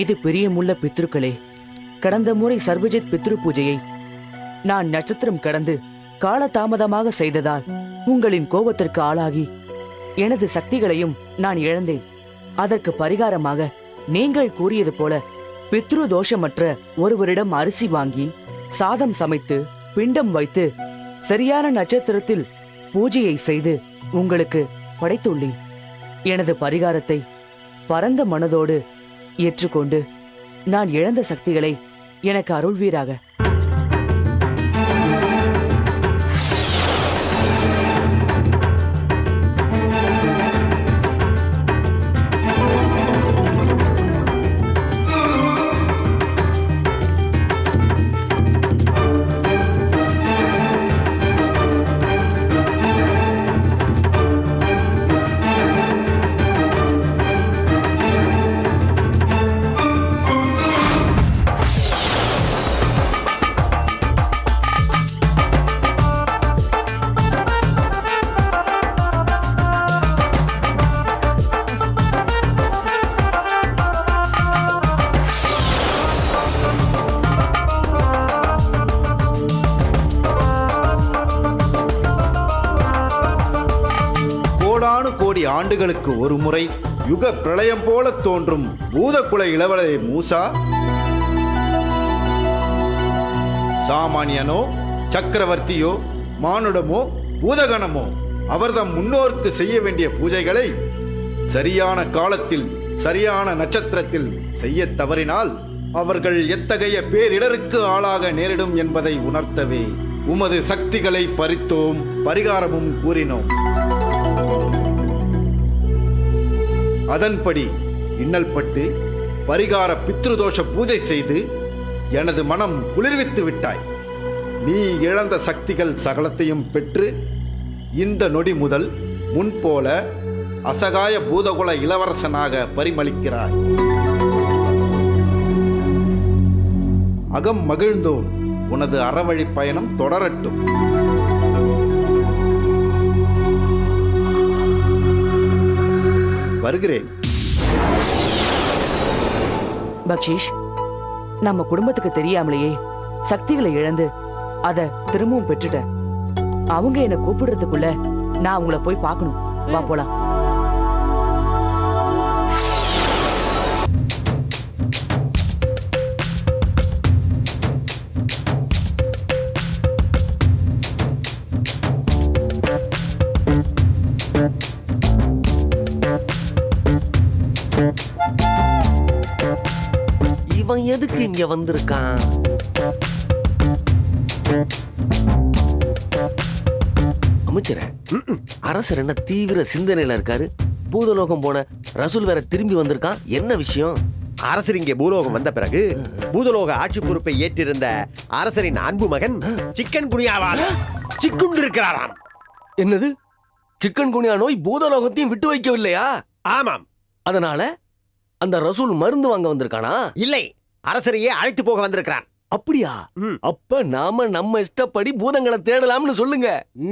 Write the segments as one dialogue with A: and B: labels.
A: மீது பிரியமுள்ள பித்ருக்களே, கடந்த முறை சர்வஜித் பித்ரு பூஜையை நான் நட்சத்திரம் கடந்து காலதாமதமாக செய்ததால் உங்களின் கோபத்திற்கு ஆளாகி எனது சக்திகளையும் நான் இழந்தேன். அதற்கு பரிகாரமாக நீங்கள் கூறியது போல பித்ரு தோஷமற்ற ஒருவரிடம் அரிசி வாங்கி சாதம் சமைத்து பிண்டம் வைத்து சரியான நட்சத்திரத்தில் பூஜையை செய்து உங்களுக்கு படைத்துள்ளேன். எனது பரிகாரத்தை பரந்த மனதோடு ஏற்றுக்கொண்டு நான் இழந்த சக்திகளை எனக்கு அருள்வீராக.
B: கோடி ஆண்டுகளுக்கு ஒரு முறை யுக பிரளயம் போல தோன்றும் பூதகுல இளவலை மூசா சாமானியனோ சக்கரவர்த்தியோ மானுடமோ பூதகணமோ அவர்தம் முன்னோருக்கு செய்ய வேண்டிய பூஜைகளை சரியான காலத்தில் சரியான நட்சத்திரத்தில் செய்ய தவறினால் அவர்கள் எத்தகைய பேரிடருக்கு ஆளாக நேரிடும் என்பதை உணர்த்தவே உமது சக்திகளை பறித்தோம், பரிகாரமும் கூறினோம். அதன்படி இன்னல் பட்டு பரிகார பித்ருதோஷ பூஜை செய்து எனது மனம் குளிர்வித்து விட்டாய். நீ இழந்த சக்திகள் சகலத்தையும் பெற்று இந்த நொடி முதல் முன்போல அசகாய பூதகுல இளவரசனாக பரிமளிக்கிறாய். அகம் மகிழ்ந்தோன், உனது அறவழி பயணம் தொடரட்டும். வருகிறேன்.
A: பக்ஷீஷ், நம்ம குடும்பத்துக்கு தெரியாமலேயே சக்திகளை இழந்து அத திரும்பவும் பெற்றுட்டேன். அவங்க என்ன கூப்பிடுறதுக்குள்ள நான் அவங்கள போய் பார்க்கணும். வா போலாம்.
C: இவன் எதுக்கு இங்க வந்திருக்கான்? அமைச்சரே, அரசர் என்ன தீவிர சிந்தனையில இருக்காரு? பூதலோகம் போன ரசூல் வேற திரும்பி வந்திருக்கான். என்ன விஷயம்?
D: அரசர் இங்கே பூலோகம் வந்த பிறகு பூதலோக ஆட்சி பொறுப்பை ஏற்றிருந்த அரசரின் அன்பு மகன் சிக்கன் குனியாவால் சிக்குண்டிருக்கிறாராம்.
C: என்னது? சிக்கன் குனியா நோய் பூதலோகத்தையும் விட்டு வைக்கவில்லையா?
D: ஆமாம்.
C: அதனால அந்த ரசூல் மருந்து வாங்க வந்திருக்கானா?
D: இல்லை, அரசரையே அழைத்து போக வந்திருக்கிறான்.
C: அப்படியா? அப்ப நாம நம்ம இஷ்டப்படி பூதங்களை தேடலாம்னு சொல்லுங்க.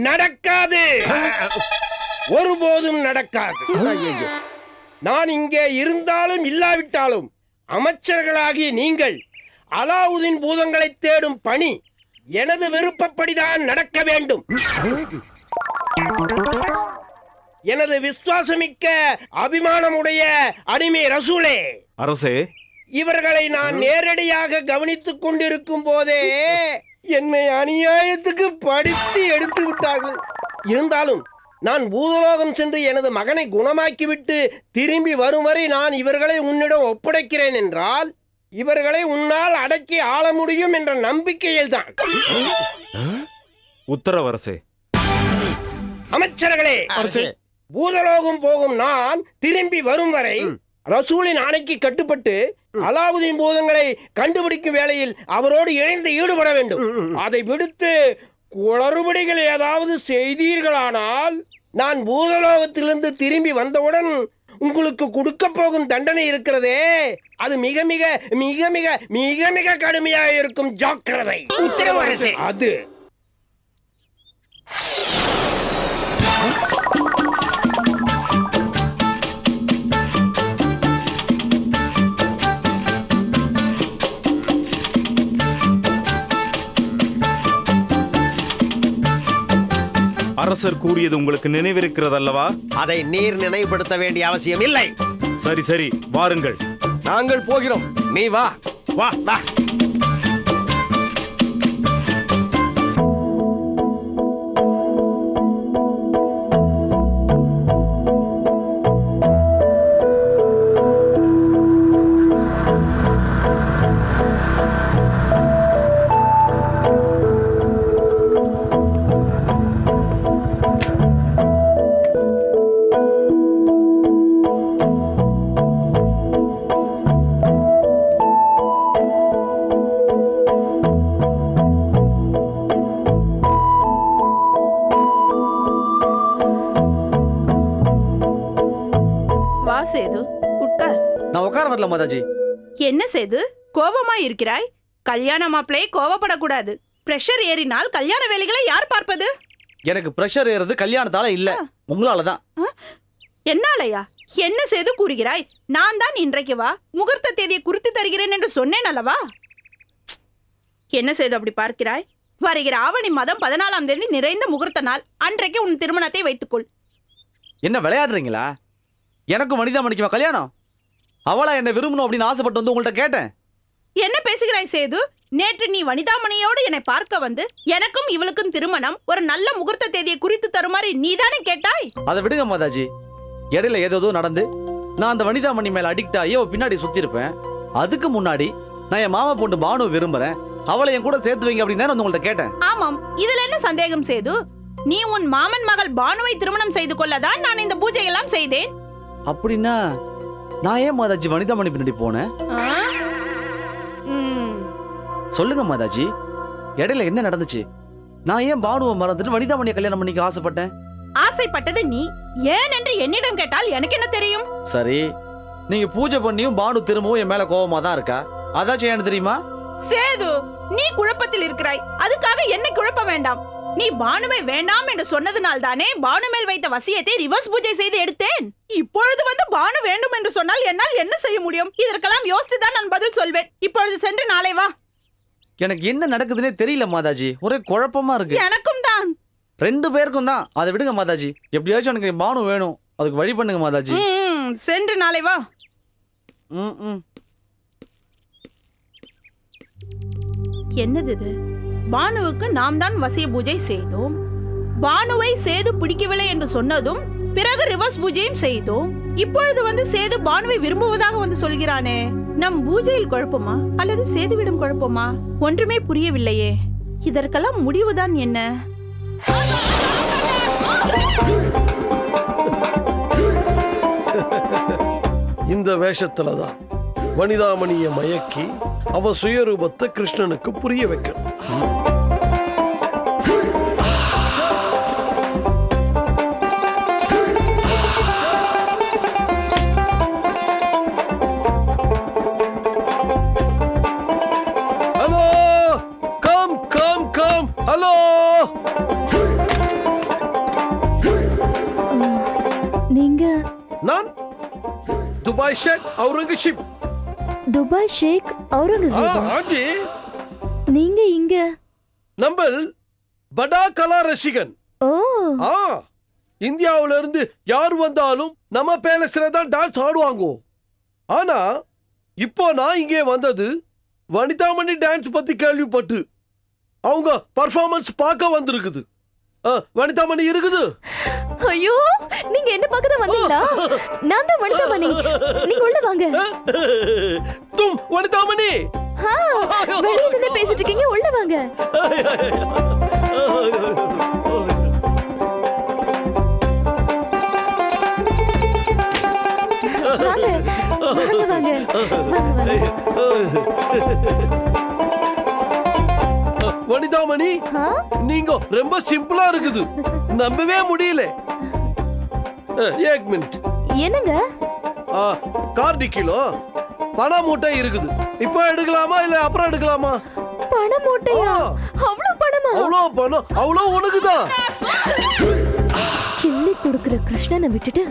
E: நடக்காது, ஒருபோதும் நடக்காது. நான் இங்கே இருந்தாலும் இல்லாவிட்டாலும் அமைச்சர்களாகிய நீங்கள் அலாவுதீன் பூதங்களை தேடும் பணி எனது விருப்பப்படிதான் நடக்க வேண்டும். எனது விசுவாசமிக்க அபிமானமுடைய அடிமை ரசூலே,
F: அரசே,
E: இவர்களை நான் நேரடியாக கவனித்துக் கொண்டிருக்கும் போதே என்னை அநியாயத்துக்கு படித்து எடுத்து விட்டார்கள். இருந்தாலும் நான் பூதலோகம் சென்று எனது மகனை குணமாக்கிவிட்டு திரும்பி வரும் வரை நான் இவர்களை உன்னிடம் ஒப்படைக்கிறேன் என்றால் இவர்களை உன்னால் அடக்கி ஆள முடியும் என்ற நம்பிக்கையில் தான்.
F: உத்தரவரசே.
E: அமைச்சர்களே, பூதலோகம் போகும் நான் திரும்பி வரும் வரை ரசூலின் ஆணைக்கு கட்டுப்பட்டு அலாவுதீன் பூதங்களை கண்டுபிடிக்கும் வேளையில் அவரோடு இணைந்து ஈடுபட வேண்டும். அதை விடுத்து குளறுபடிகள் ஏதாவது செய்தீர்களானால் நான் பூதலோகத்திலிருந்து திரும்பி வந்தவுடன் உங்களுக்கு கொடுக்க போகும் தண்டனை இருக்கிறதே, அது மிக மிக மிக மிக மிக மிக கடுமையாக இருக்கும். ஜாக்கிரதை. உத்தரவு. அது
F: அரசர் கூறியது உங்களுக்கு நினைவிருக்கிறதல்லவா?
D: அதை நீர் நினைவுபடுத்த வேண்டிய அவசியம் இல்லை.
F: சரி சரி, வாருங்கள்.
D: நாங்கள் போகிறோம், நீ வா வா வா.
G: சேது, உட்கார்.
H: நான் உட்கார வரல மாதாஜி.
G: என்ன சேது, கோபமா இருக்கிறாய்? கல்யாண மாப்பிளை கோபப்படக்கூடாது. பிரஷர் ஏறினால் கல்யாண வேலைகளை யார் பார்ப்பது?
H: எனக்கு பிரஷர் ஏறது கல்யாணத்தால இல்ல, உங்களாலதான்.
G: என்னாலயா? என்ன சேது கூறுகிறாய்? நான் தான் இன்றைக்கு வா முகூர்த்த தேதியை குறித்து தருகிறேன் என்று சொன்னேன் அல்லவா? என்ன சேது அப்படி பார்க்கிறாய்? வருகிற ஆவணி மாதம் 14ஆம் தேதி நிறைந்த முகூர்த்த நாள். அன்றைக்கு உன் திருமணத்தை வைத்துக்கொள்.
H: என்ன விளையாடுறீங்களா? எனக்கும் வனிதாமணிக்குமா கல்யாணம்? அவளா என்ன விரும்பணும் அப்படின்னு ஆசைப்பட்டு வந்து உங்கள்ட்ட கேட்டேன்.
G: என்ன பேசுகிறாய் சேது? நேற்று நீ வனிதாமணியோடு என்னை பார்க்க வந்து எனக்கும் இவளுக்கும் திருமணம் ஒரு நல்ல முகூர்த்த தேதியை குறித்து தருமாறு நீதானே கேட்டாய்.
H: அதை விடுங்க மாதாஜி. இடையில ஏதோ நடந்து நான் அந்த வனிதாமணி மேல அடிக்ட் ஆகி அவ பின்னாடி சுத்தி இருப்பேன். அதுக்கு முன்னாடி நான் என் மாமா பொண்ணு பானு விரும்புறேன், அவளை என் கூட சேர்த்து வைங்க அப்படின்னு தான் உங்கள்ட்ட கேட்டேன்.
G: ஆமாம், இதுல என்ன சந்தேகம் சேது? நீ உன் மாமன் மகள் பானுவை திருமணம் செய்து கொள்ளதான் நான் இந்த பூஜை எல்லாம் செய்தேன்.
H: அப்படின்னா நான் ஏன் மாதாஜி வனிதாமணி பின்னாடி போனேன்? சொல்லுங்க மாதாஜி, இடையில என்ன நடந்துச்சு? நான் ஏன் பானுவை மறந்துட்டு வனிதாமணியை கல்யாணம் பண்ணிக்க ஆசைப்பட்டேன்?
G: ஆசைப்பட்டது நீ, ஏன் என்று என்னிடம் கேட்டால் எனக்கு என்ன தெரியும்?
H: சரி, நீங்க பூஜை பண்ணியும் பானு திரும்பவும் என் மேல கோபமா தான் இருக்கா, அதாச்சும் ஏன்னு தெரியுமா?
G: சேது, நீ குழப்பத்தில் இருக்கிறாய். அதுக்காக என்னை குழப்ப வேண்டாம். நீ பானுவை வேண்டாம் என்று சொன்னதுனால் தானே பானு மேல் வைத்த வசியத்தை ரிவர்ஸ் பூஜை செய்து எடுத்தேன். இப்பொழுது வந்து பானு வேண்டும் என்று சொன்னால் என்னால் என்ன செய்ய முடியும்? இதற்கெல்லாம் யோசித்துதான் நான் பதில் சொல்வேன். இப்பொழுது சென்று நாளை வா.
H: எனக்கு என்ன நடக்குதுன்னே தெரியல மாதாஜி, ஒரே குழப்பமா இருக்கு.
G: எனக்கும் தான்.
H: 2 பேருக்கும் தான். அதை விடுங்க மாதாஜி, எப்படியாச்சும் எனக்கு பானு வேணும், அதுக்கு வழி பண்ணுங்க மாதாஜி.
G: சென்று நாளை வா. என்னது இது? பானுவுக்கு நாம் தான் வசிய பூஜை செய்தோம். பானுவை சேது பிடிக்கவில்லை என்று சொன்னதும் பிறகு ரிவர்ஸ் பூஜையும் செய்தோம். இப்பொழுது வந்து சேது பானுவை விரும்புவதாக வந்து சொல்கிறானே. நம் பூஜையில் குழப்பமா அல்லது சேதுவிடம் குழப்பமா? ஒன்றுமே புரியவில்லையே. இதற்கெல்லாம் முடிவுதான் என்ன?
I: இந்த வேஷத்துலதான் வனிதாமணியை மயக்கி அவ சுயரூபத்தை கிருஷ்ணனுக்கு புரிய வைக்கணும். Hello, come come come. Hello,
J: நீங்க? நான்
I: துபாய் ஷேக் அவுரங்கசீப்.
J: துபாய் ஷேக் அவுரங்கசீப்?
I: ஆஜி.
J: நீங்க இங்க?
I: நம்பல் படா கலா ரசிகன்.
J: ஓ.
I: இந்தியாவில இருந்து யார் வந்தாலும் நம்ம பேலஸ்ல தான் டான்ஸ் ஆடுவாங்க. ஆனா இப்போ நான் இங்கே வந்தது வனிதாமணி டான்ஸ் பத்தி கேள்விப்பட்டு அவங்க பர்ஃபார்மன்ஸ் பார்க்க வந்திருக்குது. வனிதாமணி இருக்குது.
J: ஐயோ, நீங்க என்ன பார்க்க வந்தீங்களா? நான் தான் வனிதாமணி. நீங்க உள்ள வாங்க.
I: தும் வனிதாமணி?
J: வெளிய நின்னு பேசிட்டு இருக்கீங்க, உள்ள வாங்க. வாங்க வாங்க
I: வனிதாமணி, நீங்க ரொம்ப சிம்பிளா இருக்குது, நம்பவே முடியல. ஏக் மினிட்.
J: என்னங்க?
I: கார்டி கிலோ பண மூட்டை இருக்குது. இப்போ எடுக்கலாமா இல்ல அப்புறம் எடுக்கலாமா?
J: பண மூட்டையா? அவ்வளவு பணமா?
I: அவ்வளவு பணம், அவ்வளவு உனக்குதான்.
J: கிள்ளி கொடுக்கிற கிருஷ்ணனை விட்டுட்டு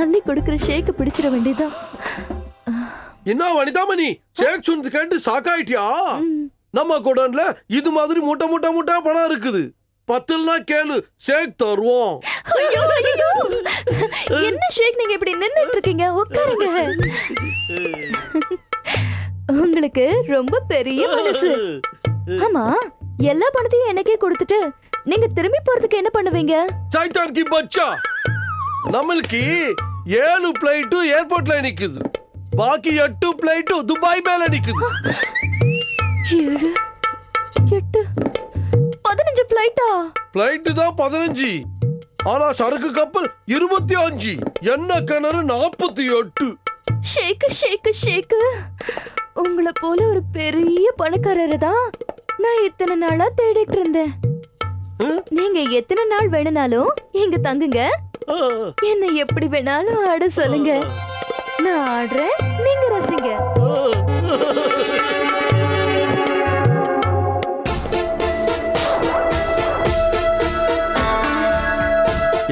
J: அள்ளி கொடுக்கிற ஷேக்க பிடிச்சிட வேண்டியதான்.
I: என்ன வனிதாமணி, ஷேக் சொன்னது கேட்டு சாக்காயிட்டியா? நம்ம குடோன்ல இது மாதிரி மூட்டை மூட்டை மூட்டை பணம் இருக்குது. பத்துலனா கேளு, ஷேக் தருவோம்.
J: ஐயோ ஐயோ, என்ன ஷேக் நீங்க இப்படி நின்னுட்டு இருக்கீங்க? உட்காருங்க. உங்களுக்கு ரொம்ப பெரிய மனசு. ஆமா, எல்லா பணத்தையும் எனக்கே கொடுத்துட்டு நீங்க திரும்பி போறதுக்கு என்ன பண்ணுவீங்க?
I: சைத்தான் கி பச்சா, நம்மளுக்கு 7 பிளைட் ஏர்போர்ட்ல நிக்குது, பாக்கி 8 பிளைட் துபாய் மேல நிக்குது.
J: 7 8 15 பிளைட்டா?
I: பிளைட் தான் 15, ஆனா சரக்கு கப்பல் 25, எண்ணெய் கிணறு 48.
J: ஷேக் ஷேக் ஷேக், உங்களை போல ஒரு பெரிய பணக்காரரை தான் நான் இத்தனை நாளா தேடிட்டு இருந்தேன். நீங்க எத்தனை நாள் வேணும்னாலும் இங்க தங்குங்க, என்ன எப்படி வேணாலும் ஆட சொல்லுங்க. நான் ஆடுறேன், நீங்க ரசிங்க.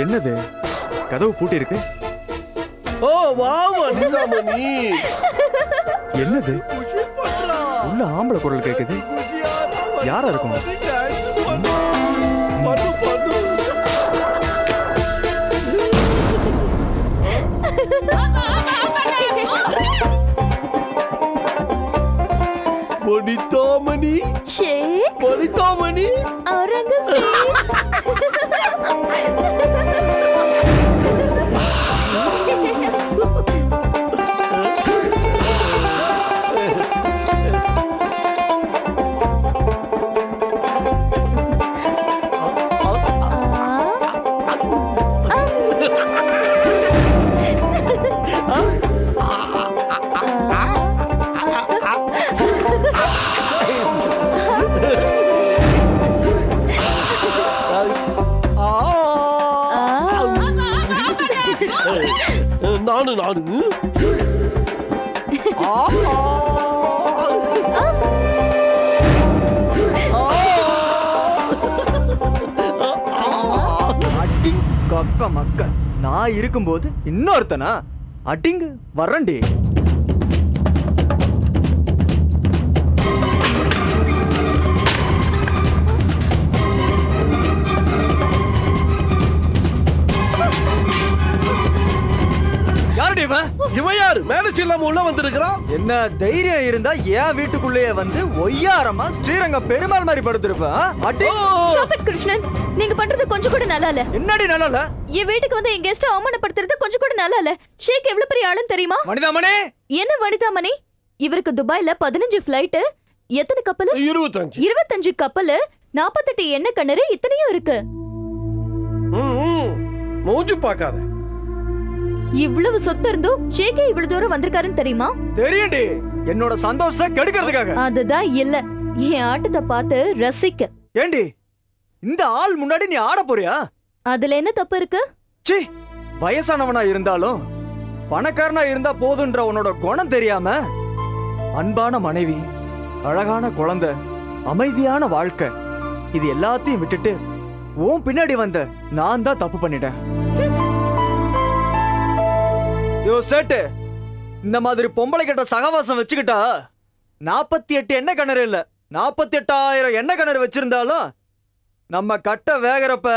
K: என்னது கதவு பூட்டி இருக்கு?
I: ஓ வாவ் வனிதாமணி,
K: என்னது உள்ள ஆம்பளை குரல் கேக்குது? யாரா இருக்கும்?
I: வனிதாமணி,
J: ஷேக்
I: வனிதாமணி,
J: அவுரங்கசீப்.
I: நானு
K: அடிங் கக்க மக்க, நான் இருக்கும்போது இன்னொருத்தனா? அடிங்க வரண்டி.
I: இவன் யாரு? மேனேஜ் இல்லாம உள்ள வந்திருக்கிறான்.
K: என்ன தைரியம் இருந்தா என் வீட்டுக்குள்ளேயே வந்து ஒய்யாரமா ஸ்ரீரங்க பெருமாள் மாதிரி படுத்திருப்பேன்.
J: Stop it, Krishnan. நீங்க பண்றது கொஞ்சம் கூட நல்லா இல்ல.
K: என்னடி நல்லா இல்ல?
J: என் வீட்டுக்கு வந்து என் கெஸ்ட் அவமானப்படுத்துறது கொஞ்சம் கூட நல்லா இல்ல. ஷேக் எவ்வளவு பெரிய ஆளுன்னு தெரியுமா?
K: வனிதாமணி.
J: என்ன வனிதாமணி? இவருக்கு துபாய்ல 15 ஃளைட், எத்தனை கப்பல்? 25 கப்பல், 48 எண்ணெய் கிணறு, இத்தனையும் இருக்கு.
I: மூஞ்சி பார்க்காத.
J: இவ்வளவு சொத்து இருந்தும் ஷேக்கே இவ்வளவு தூரம் வந்திருக்காருன்னு தெரியுமா?
K: தெரியும்டி, என்னோட சந்தோஷத்தை கெடுக்கிறதுக்காக.
J: அதுதான் இல்ல, என் ஆட்டத்தை பார்த்து ரசிக்க.
K: ஏண்டி, இந்த ஆள் முன்னாடி நீ ஆட போறியா?
J: அதுல என்ன தப்பு இருக்கு?
K: சீ, வயசானவனா இருந்தாலும் பணக்காரனா இருந்தா போதுன்ற உன்னோட குணம் தெரியாம அன்பான மனைவி, அழகான குழந்தை, அமைதியான வாழ்க்கை, இது எல்லாத்தையும் விட்டுட்டு உன் பின்னாடி வந்த நான் தான் தப்பு பண்ணிட்டேன். யோ சேட்டு, இந்த மாதிரி பொம்பளை கிட்ட சகவாசம் வச்சுக்கிட்டா 48 எண்ணெய் கிணறு இல்ல 48,000 எண்ணெய் கிணறு வச்சிருந்தாலும் நம்ம கட்ட வேகிறப்ப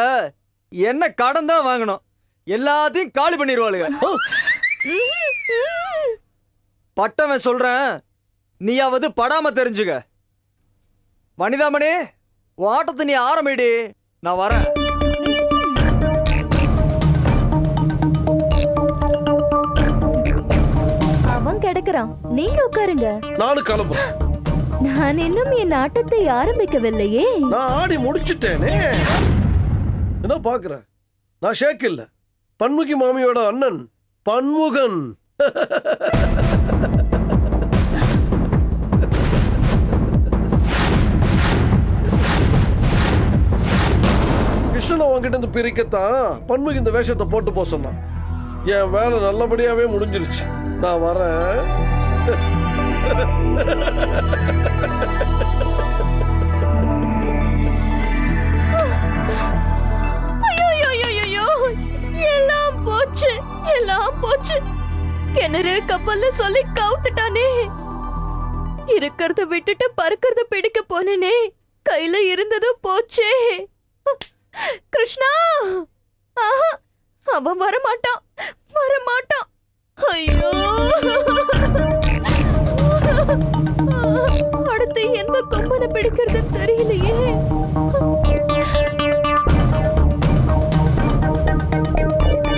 K: என்ன கடன் தான் வாங்கணும், எல்லாத்தையும் காலி பண்ணிடுவாளுங்க. பட்டவன் சொல்றேன், நீயாவது படாம தெரிஞ்சுக்க. வனிதாமணி, உன் ஆட்டத்தை நீ ஆரம்பிடி, நான் வரேன்.
J: அவன் கிடக்குறான், நீங்க உட்காருங்க.
I: நானும் கிளம்புறேன்.
J: நான் இன்னும் என் ஆட்டத்தை ஆரம்பிக்கவில்லையே.
I: நான் ஆடி முடிச்சிட்டேனே. என்ன பாக்குற? நான் ஷேக் இல்ல, பன்முகி மாமியோட அண்ணன் பன்முகன். கிருஷ்ணன் உங்ககிட்ட இருந்து பிரிக்கத்தான் பன்முகி இந்த வேஷத்தை போட்டு போக சொன்னான். என் வேலை நல்லபடியாவே முடிஞ்சிருச்சு. நான் வரேன்.
J: எல்லாம் போச்சு, எல்லாம் போச்சு. கிணறு கப்பல்ல சொல்லி கவுத்துட்டானே. இருக்கிறத விட்டுட்டு பறக்கிறத பிடிக்க போனேனே, கையில இருந்ததும் போச்சே. அடுத்து எந்த கொம்பனை பிடிக்கிறதுன்னு தெரியலையே.